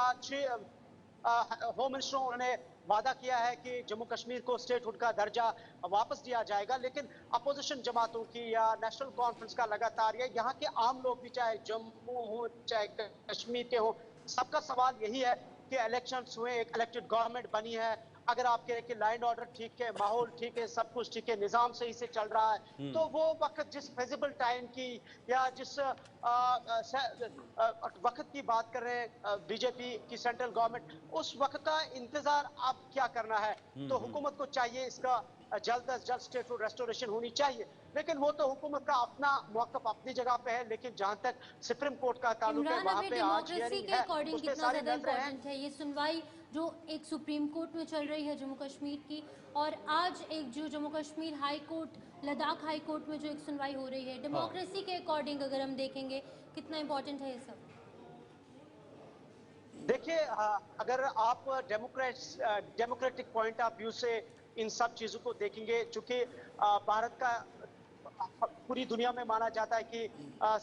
होम मिनिस्टर हों, उन्होंने वादा किया है कि जम्मू कश्मीर को स्टेट हुड का दर्जा वापस दिया जाएगा, लेकिन अपोजिशन जमातों की या नेशनल कॉन्फ्रेंस का लगातार या यहाँ के आम लोग भी, चाहे जम्मू हो चाहे कश्मीर के हो, सबका सवाल यही है कि इलेक्शंस हुए, एक इलेक्टेड गवर्नमेंट बनी है, अगर आप कहें कि लाइन ऑर्डर ठीक है, माहौल ठीक है, सब कुछ ठीक है, निजाम सही से चल रहा है, तो वो वक्त जिस फेजिबल टाइम की या जिस वक्त की बात कर रहे हैं बीजेपी की सेंट्रल गवर्नमेंट, उस वक्त का इंतजार आप क्या करना है। तो हुकूमत को चाहिए इसका जल्द अज जल्द स्टेट हुड रेस्टोरेशन होनी चाहिए, लेकिन वो तो हुकूमत का अपना मौक़िफ़ अपनी जगह पे है, लेकिन जहां तक सुप्रीम कोर्ट का ताल्लुक है वहां पे आज हियरिंग है, उसमें सारी नजरें हैं। ये सुनवाई जो एक सुप्रीम कोर्ट में चल रही है जम्मू कश्मीर की, और आज एक जो Jammu Kashmir high court Ladakh high court में जो एक सुनवाई हो रही है, डेमोक्रेसी के अकॉर्डिंग अगर हम देखेंगे कितना इंपॉर्टेंट है ये सब? देखिए, अगर आप डेमोक्रेटिक पॉइंट ऑफ व्यू से इन सब चीजों को देखेंगे, चूंकि भारत का पूरी दुनिया में माना जाता है कि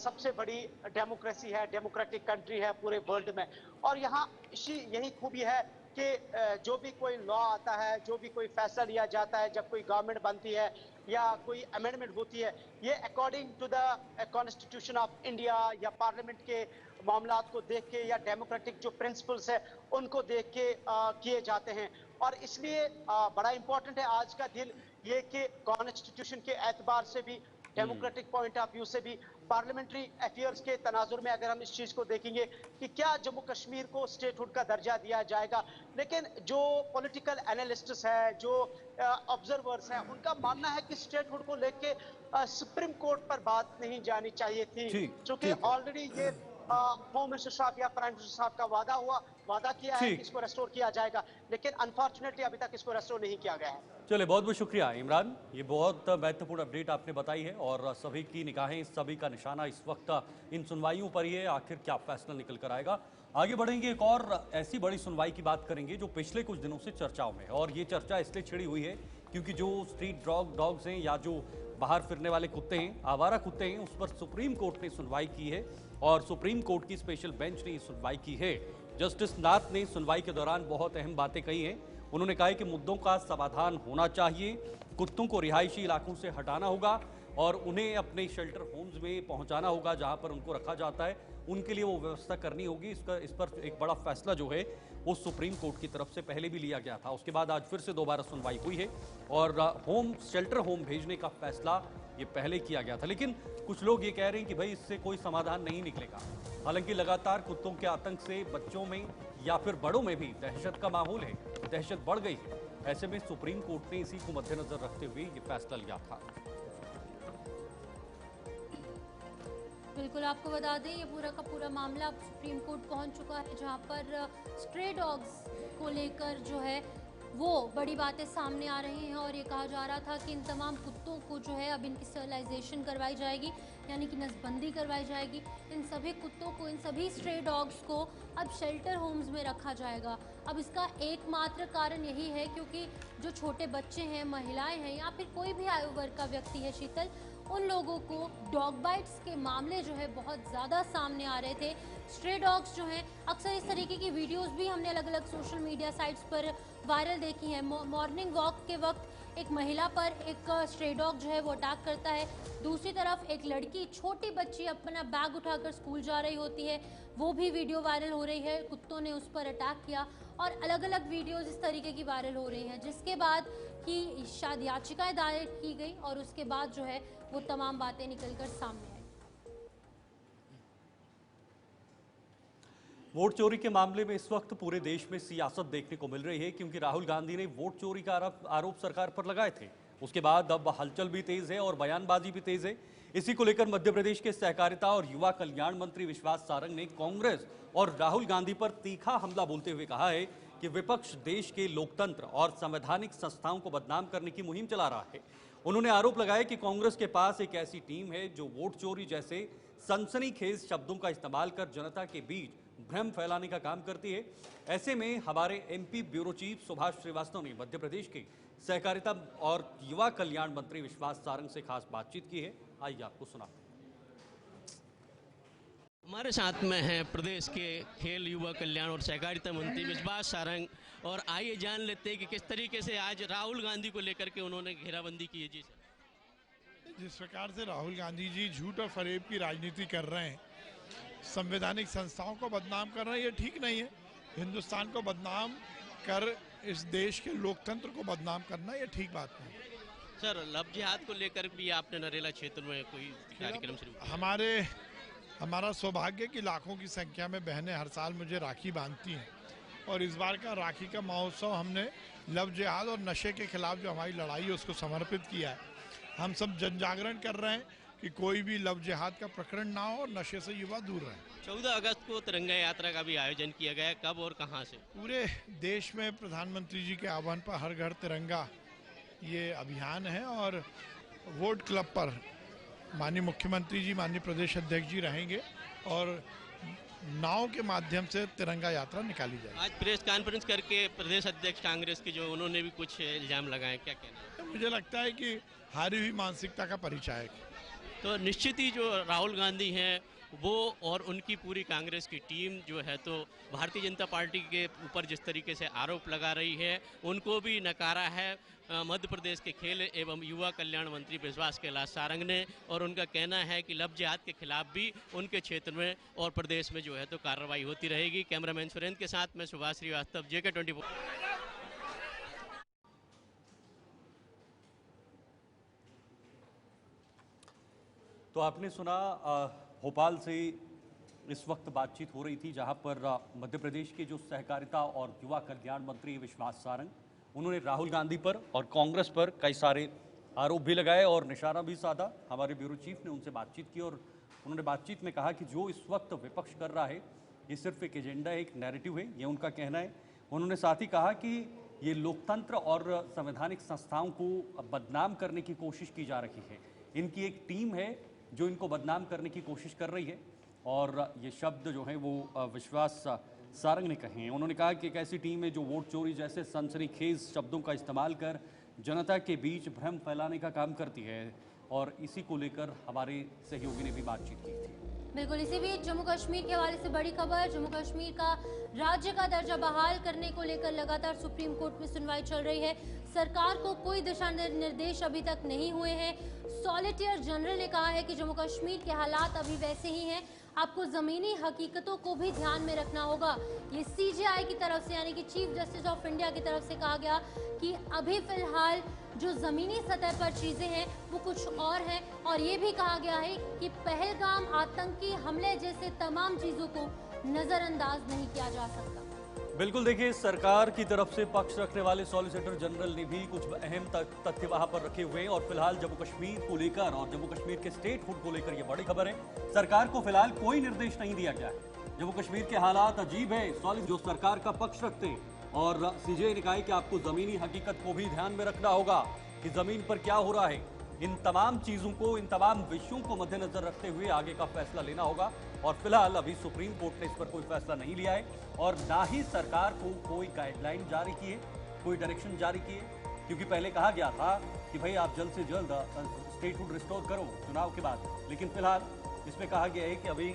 सबसे बड़ी डेमोक्रेसी है, डेमोक्रेटिक कंट्री है पूरे वर्ल्ड में, और यहाँ यही खूबी है कि जो भी कोई लॉ आता है, जो भी कोई फैसला लिया जाता है, जब कोई गवर्नमेंट बनती है या कोई अमेंडमेंट होती है, ये according to the constitution of India या पार्लियामेंट के मामलात को देख के या डेमोक्रेटिक जो प्रिंसिपल्स है उनको देख के किए जाते हैं। और इसलिए बड़ा इंपॉर्टेंट है आज का दिन ये कि कॉन्स्टिट्यूशन के एतबार से भी, डेमोक्रेटिक पॉइंट ऑफ व्यू से भी, पार्लियामेंट्री अफेयर्स के तनाजुर में अगर हम इस चीज को देखेंगे कि क्या जम्मू कश्मीर को स्टेटहुड का दर्जा दिया जाएगा, लेकिन जो पॉलिटिकल एनालिस्ट्स है, जो ऑब्जर्वर्स हैं, उनका मानना है कि स्टेटहुड को लेके सुप्रीम कोर्ट पर बात नहीं जानी चाहिए थी, क्योंकि ऑलरेडी ये होम मिनिस्टर साहब या प्राइम मिनिस्टर साहब का वादा किया है कि इसको रेस्टोर किया जाएगा, लेकिन अनफॉर्चुनेटली अभी तक इसको रेस्टोर नहीं किया गया है। चलिए, बहुत बहुत शुक्रिया इमरान, ये बहुत महत्वपूर्ण अपडेट आपने बताई है और सभी की निगाहें, सभी का निशाना इस वक्त इन सुनवाइयों पर ही है, आखिर क्या फैसला निकल कर आएगा। आगे बढ़ेंगे, एक और ऐसी बड़ी सुनवाई की बात करेंगे जो पिछले कुछ दिनों से चर्चाओं में, और ये चर्चा इसलिए छिड़ी हुई है क्योंकि जो स्ट्रीट डॉग्स हैं या जो बाहर फिरने वाले कुत्ते हैं, आवारा कुत्ते हैं, उस पर सुप्रीम कोर्ट ने सुनवाई की है और सुप्रीम कोर्ट की स्पेशल बेंच ने सुनवाई की है। जस्टिस नाथ ने सुनवाई के दौरान बहुत अहम बातें कही हैं। उन्होंने कहा है कि मुद्दों का समाधान होना चाहिए, कुत्तों को रिहायशी इलाकों से हटाना होगा और उन्हें अपने शेल्टर होम्स में पहुंचाना होगा जहां पर उनको रखा जाता है, उनके लिए वो व्यवस्था करनी होगी। इस पर एक बड़ा फैसला जो है वो सुप्रीम कोर्ट की तरफ से पहले भी लिया गया था, उसके बाद आज फिर से दोबारा सुनवाई हुई है और शेल्टर होम भेजने का फैसला ये पहले किया गया था। लेकिन कुछ लोग ये कह रहे हैं कि भाई इससे कोई समाधान नहीं निकलेगा। हालांकि लगातार कुत्तों के आतंक से बच्चों में या फिर बड़ों में भी दहशत का माहौल है, दहशत बढ़ गई है। ऐसे में सुप्रीम कोर्ट ने इसी को मद्देनजर रखते हुए ये फैसला लिया था। बिल्कुल, आपको बता दें ये पूरा का पूरा मामला अब सुप्रीम कोर्ट पहुंच चुका है, जहां पर स्ट्रे डॉग्स को लेकर जो है वो बड़ी बातें सामने आ रही हैं और ये कहा जा रहा था कि इन तमाम कुत्तों को जो है अब इनकी स्टरलाइजेशन करवाई जाएगी, यानी कि नसबंदी करवाई जाएगी। इन सभी कुत्तों को, इन सभी स्ट्रे डॉग्स को अब शेल्टर होम्स में रखा जाएगा। अब इसका एकमात्र कारण यही है क्योंकि जो छोटे बच्चे हैं, महिलाएं हैं या फिर कोई भी आयु वर्ग का व्यक्ति है शीतल, उन लोगों को डॉग बाइट्स के मामले जो है बहुत ज़्यादा सामने आ रहे थे। स्ट्रे डॉग्स जो हैं, अक्सर इस तरीके की वीडियोस भी हमने अलग अलग सोशल मीडिया साइट्स पर वायरल देखी हैं। मॉर्निंग वॉक के वक्त एक महिला पर एक स्ट्रे डॉग जो है वो अटैक करता है। दूसरी तरफ एक लड़की, छोटी बच्ची अपना बैग उठाकर स्कूल जा रही होती है, वो भी वीडियो वायरल हो रही है, कुत्तों ने उस पर अटैक किया और अलग अलग वीडियोज़ इस तरीके की वायरल हो रही हैं, जिसके बाद की शायद याचिकाएं दायर की गई और उसके बाद जो है वो तमाम बातें निकलकर सामने आई। वोट चोरी के मामले में इस वक्त पूरे देश में सियासत देखने को मिल रही है क्योंकि राहुल गांधी ने वोट चोरी का आरोप सरकार पर लगाए थे। उसके बाद अब हलचल भी तेज है और बयानबाजी भी तेज है। इसी को लेकर मध्य प्रदेश के सहकारिता और युवा कल्याण मंत्री विश्वास सारंग ने कांग्रेस और राहुल गांधी पर तीखा हमला बोलते हुए कहा है कि विपक्ष देश के लोकतंत्र और संवैधानिक संस्थाओं को बदनाम करने की मुहिम चला रहा है। उन्होंने आरोप लगाया कि कांग्रेस के पास एक ऐसी टीम है जो वोट चोरी जैसे सनसनीखेज शब्दों का इस्तेमाल कर जनता के बीच भ्रम फैलाने का काम करती है। ऐसे में हमारे MP bureau chief Subhash Srivastava ने मध्य प्रदेश के सहकारिता और युवा कल्याण मंत्री विश्वास सारंग से खास बातचीत की है। आइए आपको सुनाते हैं। हमारे साथ में हैं प्रदेश के खेल, युवा कल्याण और सहकारिता मंत्री विश्वास सारंग, और आइए जान लेते हैं कि किस तरीके से आज राहुल गांधी को लेकर के उन्होंने घेराबंदी की है। जी सर, जिस प्रकार से राहुल गांधी जी झूठ और फरेब की राजनीति कर रहे हैं, संवैधानिक संस्थाओं को बदनाम कर रहे हैं, ये ठीक नहीं है। हिंदुस्तान को बदनाम कर इस देश के लोकतंत्र को बदनाम करना ये ठीक बात नहीं। सर, लव जिहाद को लेकर भी आपने नरेला क्षेत्र में कोई कार्यक्रम शुरू किया? हमारा सौभाग्य की लाखों की संख्या में बहनें हर साल मुझे राखी बांधती हैं और इस बार का राखी का महोत्सव हमने लव जिहाद और नशे के खिलाफ जो हमारी लड़ाई है उसको समर्पित किया है। हम सब जन जागरण कर रहे हैं कि कोई भी लव जिहाद का प्रकरण ना हो और नशे से युवा दूर रहे। 14 अगस्त को तिरंगा यात्रा का भी आयोजन किया गया है, कब और कहां से? पूरे देश में प्रधानमंत्री जी के आह्वान पर हर घर तिरंगा ये अभियान है और वोट क्लब पर माननीय मुख्यमंत्री जी, माननीय प्रदेश अध्यक्ष जी रहेंगे और नाव के माध्यम से तिरंगा यात्रा निकाली जाएगी। आज प्रेस कॉन्फ्रेंस करके प्रदेश अध्यक्ष कांग्रेस के जो उन्होंने भी कुछ इल्जाम लगाए, क्या कहना है? मुझे लगता है कि हारी हुई मानसिकता का परिचायक। तो निश्चित ही जो राहुल गांधी हैं वो और उनकी पूरी कांग्रेस की टीम जो है तो भारतीय जनता पार्टी के ऊपर जिस तरीके से आरोप लगा रही है, उनको भी नकारा है मध्य प्रदेश के खेल एवं युवा कल्याण मंत्री विश्वास कैलाश सारंग ने। और उनका कहना है कि लव जिहाद के खिलाफ भी उनके क्षेत्र में और प्रदेश में जो है तो कार्रवाई होती रहेगी। कैमरामैन सुरेंद्र के साथ मैं सुभाष श्रीवास्तव, JK24। तो आपने सुना भोपाल से इस वक्त बातचीत हो रही थी, जहां पर मध्य प्रदेश के जो सहकारिता और युवा कल्याण मंत्री विश्वास सारंग, उन्होंने राहुल गांधी पर और कांग्रेस पर कई सारे आरोप भी लगाए और निशाना भी साधा। हमारे ब्यूरो चीफ ने उनसे बातचीत की और उन्होंने बातचीत में कहा कि जो इस वक्त विपक्ष कर रहा है ये सिर्फ एक एजेंडा है, एक नैरेटिव है, ये उनका कहना है। उन्होंने साथ ही कहा कि ये लोकतंत्र और संवैधानिक संस्थाओं को बदनाम करने की कोशिश की जा रही है। इनकी एक टीम है जो इनको बदनाम करने की कोशिश कर रही है और ये शब्द जो हैं वो विश्वास सारंग ने कहे हैं। उन्होंने कहा कि एक ऐसी टीम है जो वोट चोरी जैसे सनसनीखेज शब्दों का इस्तेमाल कर जनता के बीच भ्रम फैलाने का काम करती है और इसी को लेकर हमारे सहयोगी ने भी बातचीत की थी। बिल्कुल, इसी बीच जम्मू कश्मीर के हवाले से बड़ी खबर। जम्मू कश्मीर का राज्य का दर्जा बहाल करने को लेकर लगातार सुप्रीम कोर्ट में सुनवाई चल रही है। सरकार को कोई दिशा निर्देश अभी तक नहीं हुए हैं। सॉलिसिटर जनरल ने कहा है कि जम्मू कश्मीर के हालात अभी वैसे ही हैं, आपको ज़मीनी हकीकतों को भी ध्यान में रखना होगा। ये CJI की तरफ से यानी कि चीफ जस्टिस ऑफ इंडिया की तरफ से कहा गया कि अभी फ़िलहाल जो ज़मीनी सतह पर चीज़ें हैं वो कुछ और हैं। और ये भी कहा गया है कि पहलगाम आतंकी हमले जैसे तमाम चीज़ों को नज़रअंदाज नहीं किया जा सकता। बिल्कुल, देखिए सरकार की तरफ से पक्ष रखने वाले सॉलिसिटर जनरल ने भी कुछ अहम तथ्य वहां पर रखे हुए हैं और फिलहाल जम्मू कश्मीर को लेकर और जम्मू कश्मीर के स्टेटहुड को लेकर ये बड़ी खबर है। सरकार को फिलहाल कोई निर्देश नहीं दिया गया है। जम्मू कश्मीर के हालात अजीब है, जो सरकार का पक्ष रखते हैं और CJI ने कहा है कि आपको जमीनी हकीकत को भी ध्यान में रखना होगा कि जमीन पर क्या हो रहा है। इन तमाम चीजों को, इन तमाम विषयों को मद्देनजर रखते हुए आगे का फैसला लेना होगा और फिलहाल अभी सुप्रीम कोर्ट ने इस पर कोई फैसला नहीं लिया है और ना ही सरकार को कोई गाइडलाइन जारी की है, कोई डायरेक्शन जारी की है। क्योंकि पहले कहा गया था कि भाई आप जल्द से जल्द स्टेटहुड रिस्टोर करो चुनाव के बाद, लेकिन फिलहाल इसमें कहा गया है कि अभी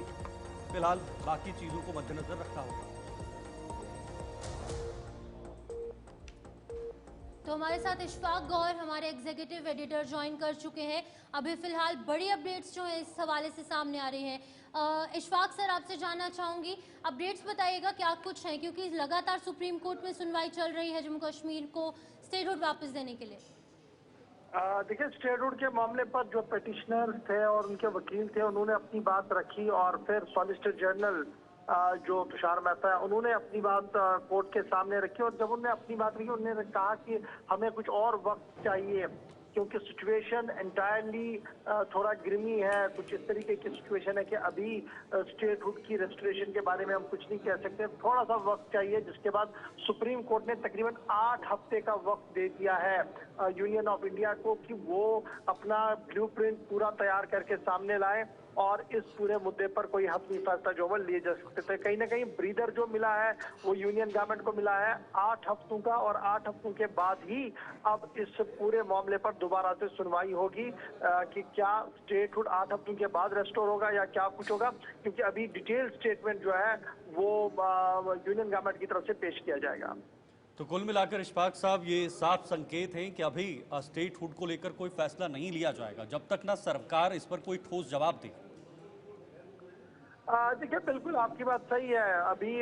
फिलहाल बाकी चीजों को मद्देनजर रखना होगा। तो हमारे साथ इशफाक गौर हमारे एग्जीक्यूटिव एडिटर ज्वाइन कर चुके हैं। अभी फिलहाल बड़ी अपडेट्स जो है इस हवाले से सामने आ रही हैं। इशफाक सर, आपसे जानना चाहूंगी, अपडेट्स बताइएगा क्या कुछ है, क्योंकि लगातार सुप्रीम कोर्ट में सुनवाई चल रही है जम्मू कश्मीर को स्टेटहुड वापस देने के लिए। देखिए, स्टेटहुड के मामले पर जो पिटिशनर थे और उनके वकील थे उन्होंने अपनी बात रखी और फिर सॉलिसिटर जनरल जो तुषार मेहता है उन्होंने अपनी बात कोर्ट के सामने रखी और जब उन्होंने अपनी बात रखी उन्होंने कहा कि हमें कुछ और वक्त चाहिए क्योंकि सिचुएशन एंटायरली थोड़ा ग्रिमी है। कुछ इस तरीके की सिचुएशन है कि अभी स्टेटहुड की रेस्टोरेशन के बारे में हम कुछ नहीं कह सकते, थोड़ा सा वक्त चाहिए। जिसके बाद सुप्रीम कोर्ट ने तकरीबन 8 हफ्ते का वक्त दे दिया है यूनियन ऑफ इंडिया को कि वो अपना ब्लूप्रिंट पूरा तैयार करके सामने लाए और इस पूरे मुद्दे पर कोई हतमी फैसला जो वो लिए जा सकते थे। कहीं ना कहीं ब्रीदर जो मिला है वो यूनियन गवर्नमेंट को मिला है 8 हफ्तों का और 8 हफ्तों के बाद ही अब इस पूरे मामले पर दोबारा से सुनवाई होगी कि क्या स्टेटहुड 8 हफ्तों के बाद रेस्टोर होगा या क्या कुछ होगा, क्योंकि अभी डिटेल स्टेटमेंट जो है वो यूनियन गवर्नमेंट की तरफ से पेश किया जाएगा। तो कुल मिलाकर इशफाक साहब ये साफ संकेत हैं कि अभी स्टेटहुड को लेकर कोई फैसला नहीं लिया जाएगा जब तक ना सरकार इस पर कोई ठोस जवाब दे। देखिए, बिल्कुल आपकी बात सही है। अभी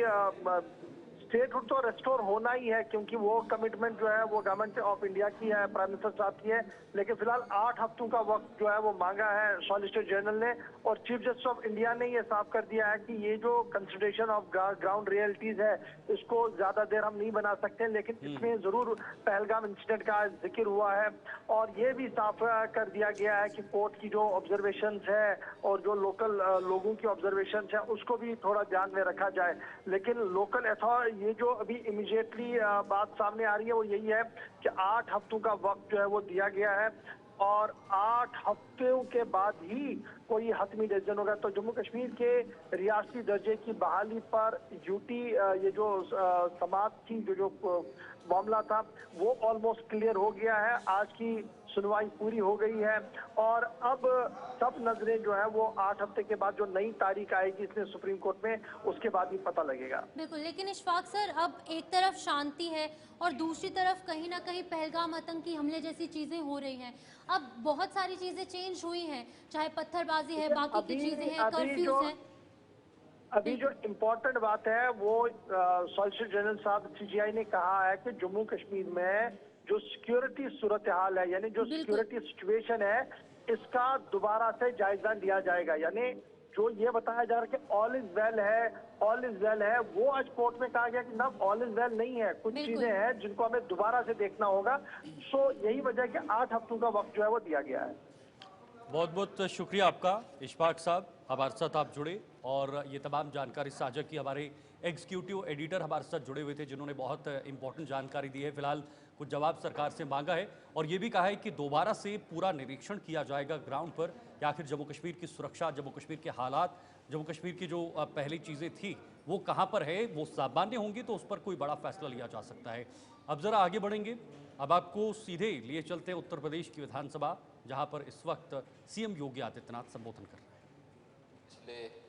स्टेटहुड तो रेस्टोर होना ही है क्योंकि वो कमिटमेंट जो है वो गवर्नमेंट ऑफ इंडिया की है, प्राइम मिनिस्टर साहब की है। लेकिन फिलहाल 8 हफ्तों का वक्त जो है वो मांगा है सॉलिसिटर जनरल ने और चीफ जस्टिस ऑफ इंडिया ने ये साफ कर दिया है कि ये जो कंसिडरेशन ऑफ ग्राउंड रियलिटीज है इसको ज्यादा देर हम नहीं बना सकते, लेकिन इसमें जरूर पहलगाम इंसिडेंट का जिक्र हुआ है और ये भी साफ कर दिया गया है कि कोर्ट की जो ऑब्जर्वेशन है और जो लोकल लोगों की ऑब्जर्वेशन है उसको भी थोड़ा ध्यान में रखा जाए। लेकिन लोकल अथॉरिटी ये जो अभी इमीडिएटली बात सामने आ रही है वो यही है कि 8 हफ्तों का वक्त जो है वो दिया गया है और 8 हफ्तों के बाद ही कोई हतमी डिसीजन होगा। तो जम्मू कश्मीर के रियासती दर्जे की बहाली पर यूटी ये जो समाप्त की जो मामला था वो ऑलमोस्ट क्लियर हो गया है। आज की सुनवाई पूरी हो गई है और अब सब नजरें जो है वो 8 हफ्ते के बाद जो नई तारीख आएगी इसमें सुप्रीम कोर्ट में, उसके बाद ही पता लगेगा। बिल्कुल, लेकिन इशफाक सर, अब एक तरफ शांति है और दूसरी तरफ कहीं ना कहीं पहलगाम आतंकी हमले जैसी चीजें हो रही हैं। अब बहुत सारी चीजें चेंज हुई हैं, चाहे पत्थरबाजी है, बाकी की चीजें हैं, कर्फ्यूज है। अभी जो इम्पोर्टेंट बात है वो सॉलिसिटर जनरल साहब सीजीआई ने कहा है कि जम्मू कश्मीर में जो सिक्योरिटी सूरत हाल है, यानी जो सिक्योरिटी सिचुएशन है, इसका दोबारा से जायजा लिया जाएगा। यानी जो ये बताया जा रहा है कि ऑल इज वेल है, ऑल इज वेल है, वो आज कोर्ट में कहा गया कि ना, ऑल इज वेल नहीं है, कुछ चीजें हैं जिनको हमें दोबारा से देखना होगा। सो यही वजह है कि 8 हफ्तों का वक्त जो है वो दिया गया है। बहुत बहुत शुक्रिया आपका इशफाक साहब, हमारे साथ आप जुड़े और ये तमाम जानकारी साझा की। हमारे एग्जीक्यूटिव एडिटर हमारे साथ जुड़े हुए थे जिन्होंने बहुत इंपॉर्टेंट जानकारी दी है। फिलहाल कुछ जवाब सरकार से मांगा है और ये भी कहा है कि दोबारा से पूरा निरीक्षण किया जाएगा ग्राउंड पर कि आखिर जम्मू कश्मीर की सुरक्षा, जम्मू कश्मीर के हालात, जम्मू कश्मीर की जो पहली चीज़ें थी वो कहाँ पर है, वो सामान्य होंगी तो उस पर कोई बड़ा फैसला लिया जा सकता है। अब ज़रा आगे बढ़ेंगे, अब आपको सीधे लिए चलते हैं उत्तर प्रदेश की विधानसभा, जहाँ पर इस वक्त सीएम योगी आदित्यनाथ संबोधन कर रहे हैं।